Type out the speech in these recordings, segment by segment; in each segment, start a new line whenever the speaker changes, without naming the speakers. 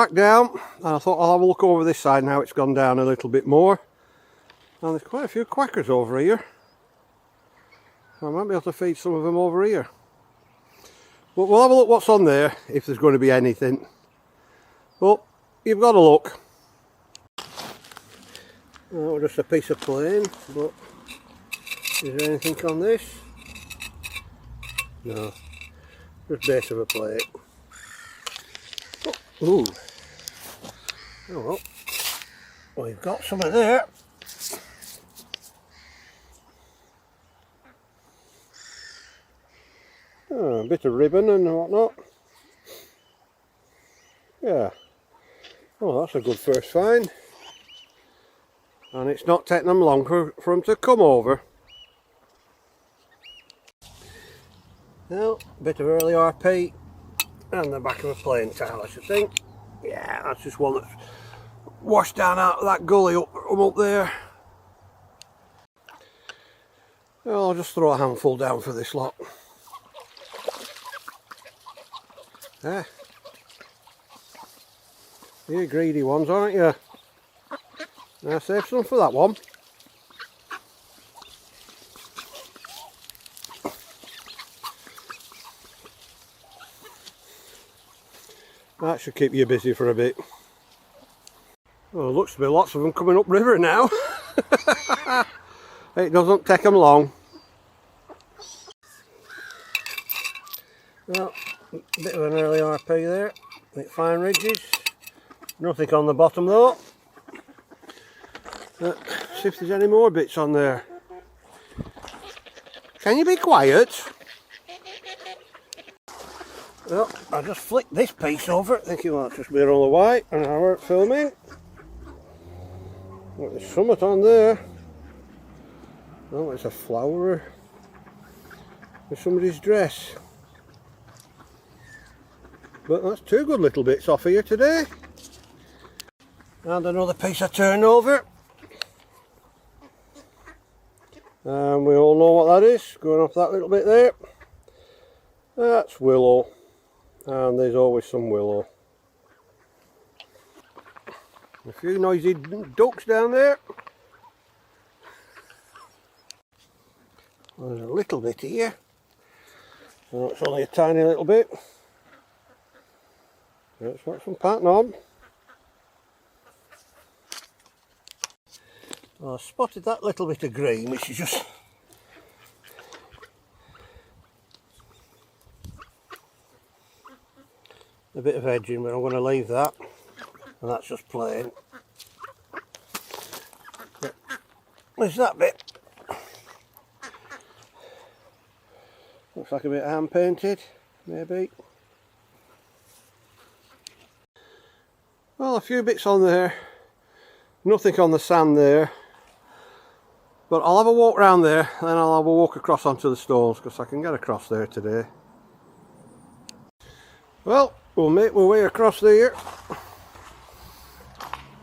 back down, and I thought I'll have a look over this side now. It's gone down a little bit more, and there's quite a few quackers over here. I might be able to feed some of them over here. But we'll have a look what's on there, if there's going to be anything. But you've got to look. Oh, just a piece of plain, but is there anything on this? No, just base of a plate. Oh, ooh. Oh well, we've got some of there. Oh, a bit of ribbon and whatnot. Yeah. Oh, that's a good first find. And it's not taking them long for them to come over. Well, a bit of early RP and the back of a plain towel, I should think. Yeah, that's just one that's washed down out of that gully up there. Well, I'll just throw a handful down for this lot. Yeah. You greedy ones, aren't you? Now save some for that one. That should keep you busy for a bit. Oh, looks to be lots of them coming up river now. It doesn't take them long. Well, a bit of an early RP there. Fine ridges. Nothing on the bottom though. See if there's any more bits on there. Can you be quiet? Well, I just flicked this piece over, thinking, well, it's just been all the white, and I weren't filming. Well, there's something on there. Oh, it's a flower with somebody's dress. But that's two good little bits off here today. And another piece of turnover. And we all know what that is, going off that little bit there. That's willow. And there's always some willow. A few noisy ducks down there. There's a little bit here. Oh, it's only a tiny little bit. That's got some pattern on. Well, I spotted that little bit of green, which is just a bit of edging, but I'm going to leave that, and that's just plain. But there's that bit. Looks like a bit hand painted, maybe. Well, a few bits on there. Nothing on the sand there. But I'll have a walk around there, then I'll have a walk across onto the stones, because I can get across there today. Well, we'll make our way across there.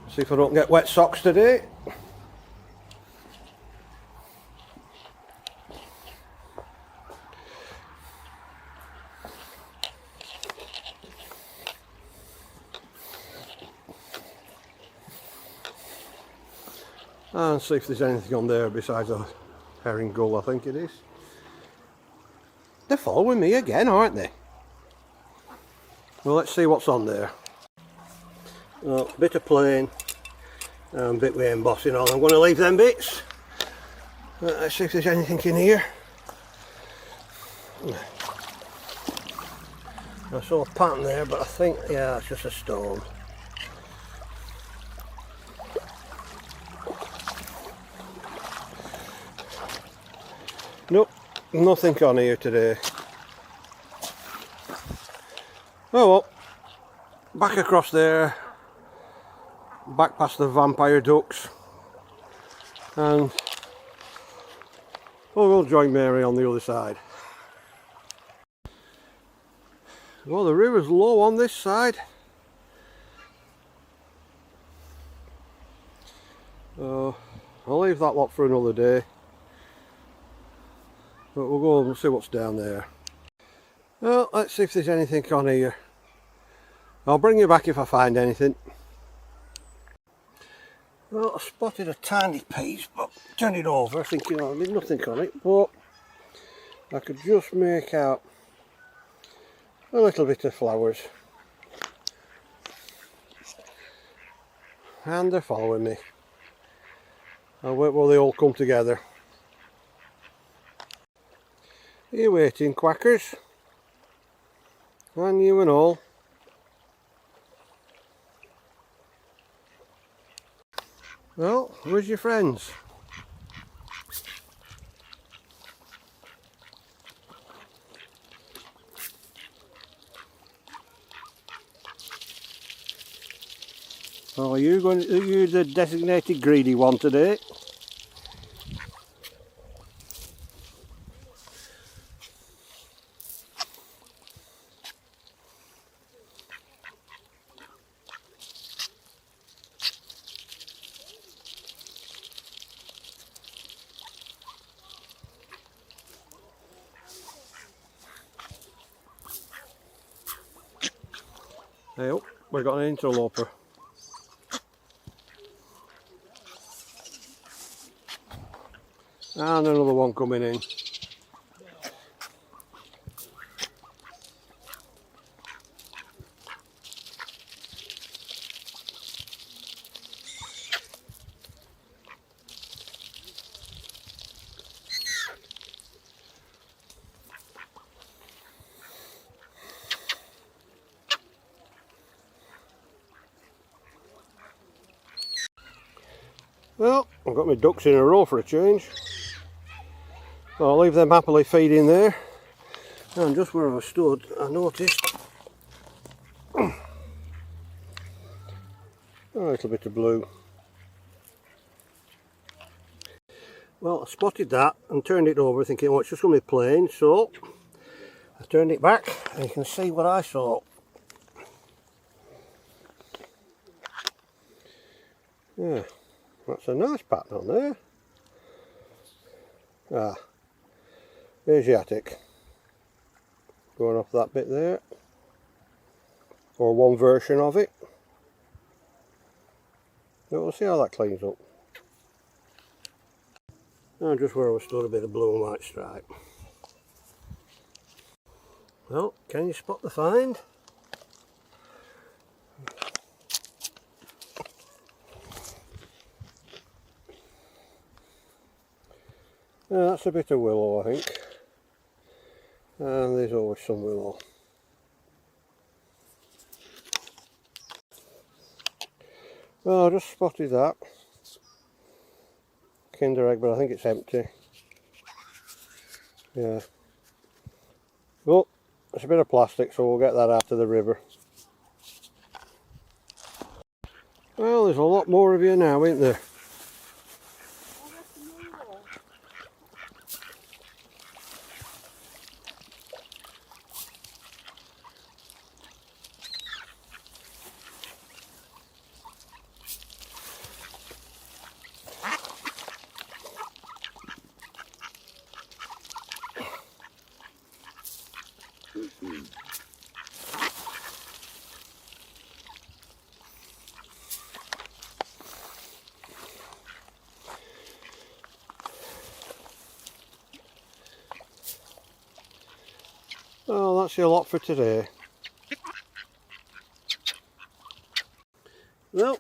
See if I don't get wet socks today. And see if there's anything on there besides a herring gull, I think it is. They're following me again, aren't they? Well, let's see what's on there. Well, a bit of plain and a bit with embossing on. I'm going to leave them bits. Let's see if there's anything in here. I saw a pattern there, but I think, yeah, it's just a stone. Nope, nothing on here today. Oh well, back across there, back past the vampire ducks, and we'll join Mary on the other side. Well, the river's low on this side. I'll leave that lot for another day. But we'll go and see what's down there. Well, let's see if there's anything on here. I'll bring you back if I find anything. Well, I spotted a tiny piece, but turned it over thinking, oh, there's nothing on it, but I could just make out a little bit of flowers. And they're following me. I'll wait while they all come together. Are you waiting, quackers? And you and all. Well, where's your friends? Oh, are you the designated greedy one today? Hey, oh, we've got an interloper. And another one coming in. Well, I've got my ducks in a row for a change. I'll leave them happily feeding there. And just where I stood, I noticed a little bit of blue. Well, I spotted that and turned it over thinking, oh, it's just going to be plain, so I turned it back and you can see what I saw. Yeah, that's a nice pattern on there. Ah, Asiatic. Going off that bit there. Or one version of it. But we'll see how that cleans up. And just where I was stood, a bit of blue and white stripe. Well, can you spot the find? Yeah, that's a bit of willow, I think. And there's always some willow. Well, I just spotted that. Kinder egg, but I think it's empty. Yeah. Well, it's a bit of plastic, so we'll get that out of the river. Well, there's a lot more of you now, isn't there? Well, that's your lot for today. Well,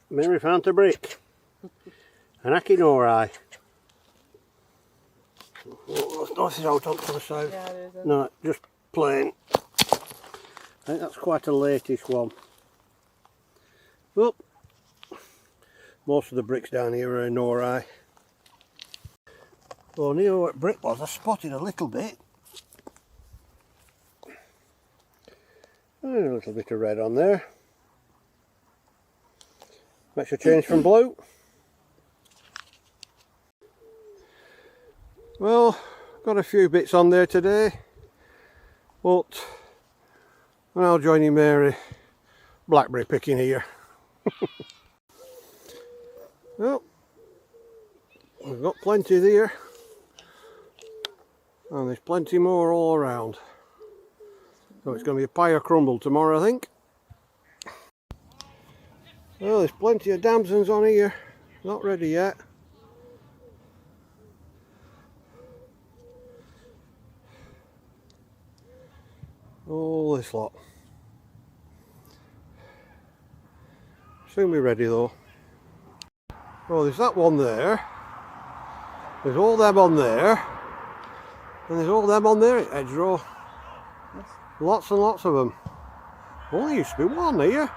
Mary found a brick. An Akinori. Oh, nothing out onto the side.
Yeah, it is.
No, just plain. I think that's quite a latest one. Well, most of the bricks down here are Nori. Well, near where brick was, I spotted a little bit. And a little bit of red on there. Makes a change from blue. Well, got a few bits on there today, but I'm now joining Mary blackberry picking here. Well, we've got plenty there, and there's plenty more all around. So it's going to be a pie or crumble tomorrow, I think. Well, there's plenty of damsons on here, not ready yet. All this lot. Soon be ready though. Oh, there's that one there. There's all them on there. And there's all them on there at hedgerow. Lots and lots of them. Only used to be one here.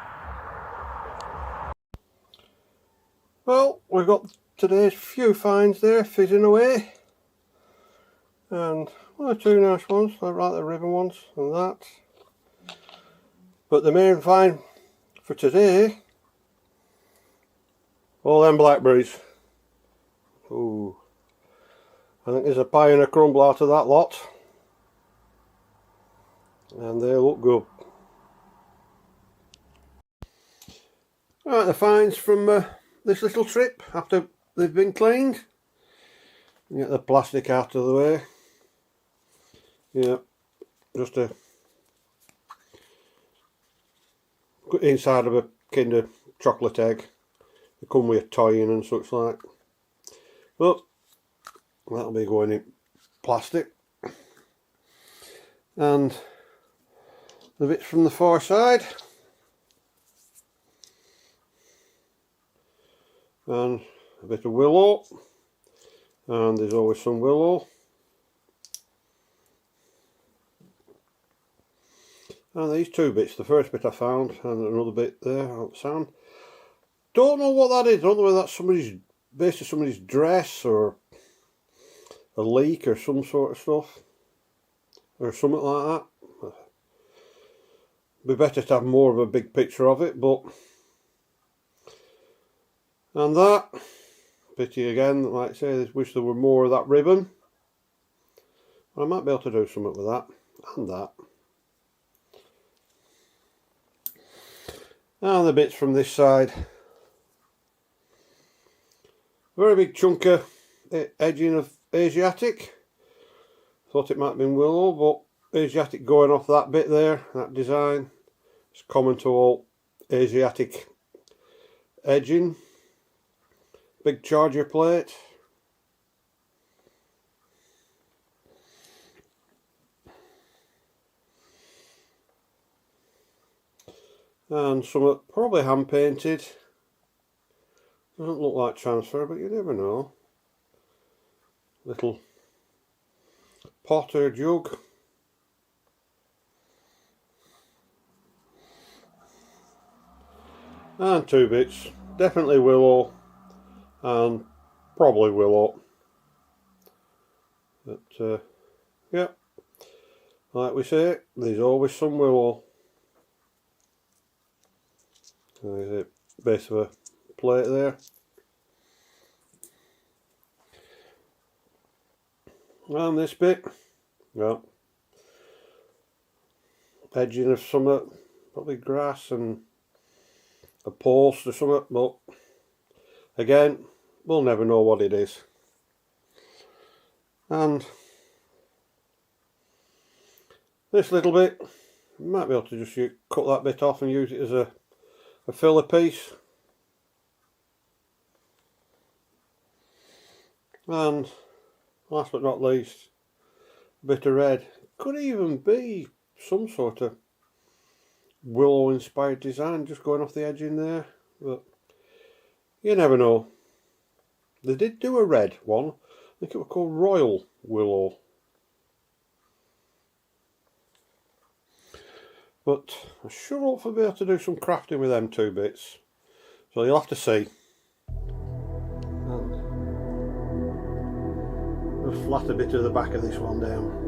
Well, we've got today's few finds there fizzing away. And one or two nice ones, like the Ribble ones and that. But the main find for today, all them blackberries. Ooh. I think there's a pie and a crumble out of that lot. And they look good. Right, the finds from this little trip after they've been cleaned. Get the plastic out of the way. Yeah, just a inside of a Kinder chocolate egg. They come with a toy in and such like. But that'll be going in plastic. And the bits from the far side. And a bit of willow. And there's always some willow. And these two bits, the first bit I found and another bit there on the sand. Don't know what that is. I don't know whether that's basically somebody's dress or a leak or some sort of stuff. Or something like that. Be better to have more of a big picture of it, but... And that, pity again, like I say, I wish there were more of that ribbon. I might be able to do something with that, and that. And the bits from this side. Very big chunk of edging of Asiatic. Thought it might have been willow, but Asiatic going off that bit there, that design. It's common to all Asiatic edging. Big charger plate. And some probably hand painted. Doesn't look like transfer, but you never know. Little pot or jug. And two bits. Definitely willow. And probably willow. But yeah, like we say, there's always some willow. There's a base of a plate there. And this bit, yeah, edging of some probably grass and a post or something, but again, we'll never know what it is. And this little bit, you might be able to just cut that bit off and use it as a filler piece. And last but not least, a bit of red. Could even be some sort of willow inspired design just going off the edge in there, but you never know. They did do a red one. I think it was called Royal Willow. But I sure hope I'll be able to do some crafting with them two bits. So you'll have to see. I'll flat a bit of the back of this one down.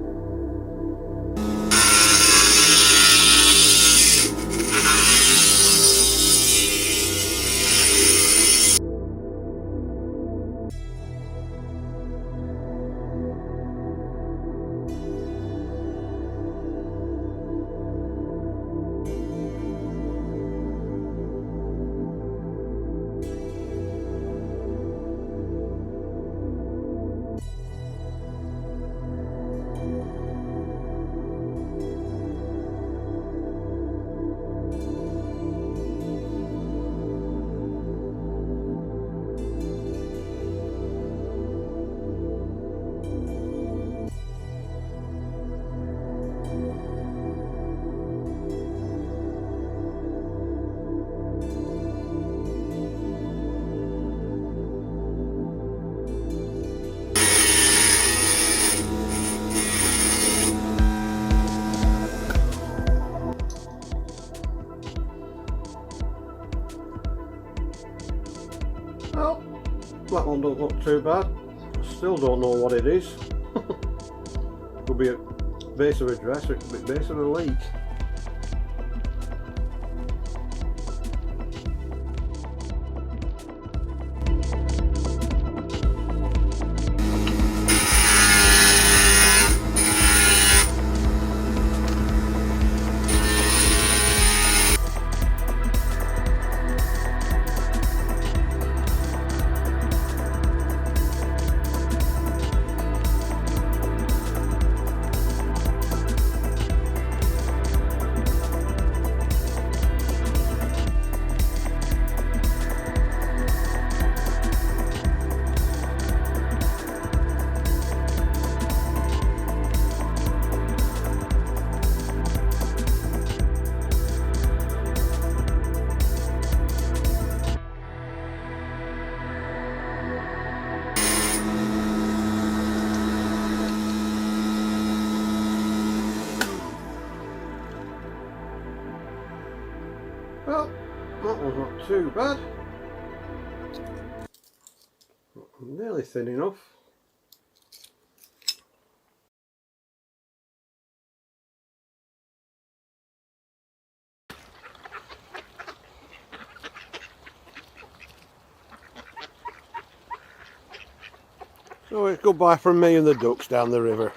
that one don't look too bad. Still don't know what it is. Could be a base of a dress, or it could be base of a leak. Well, that was not too bad. Nearly thin enough. So it's goodbye from me and the ducks down the river.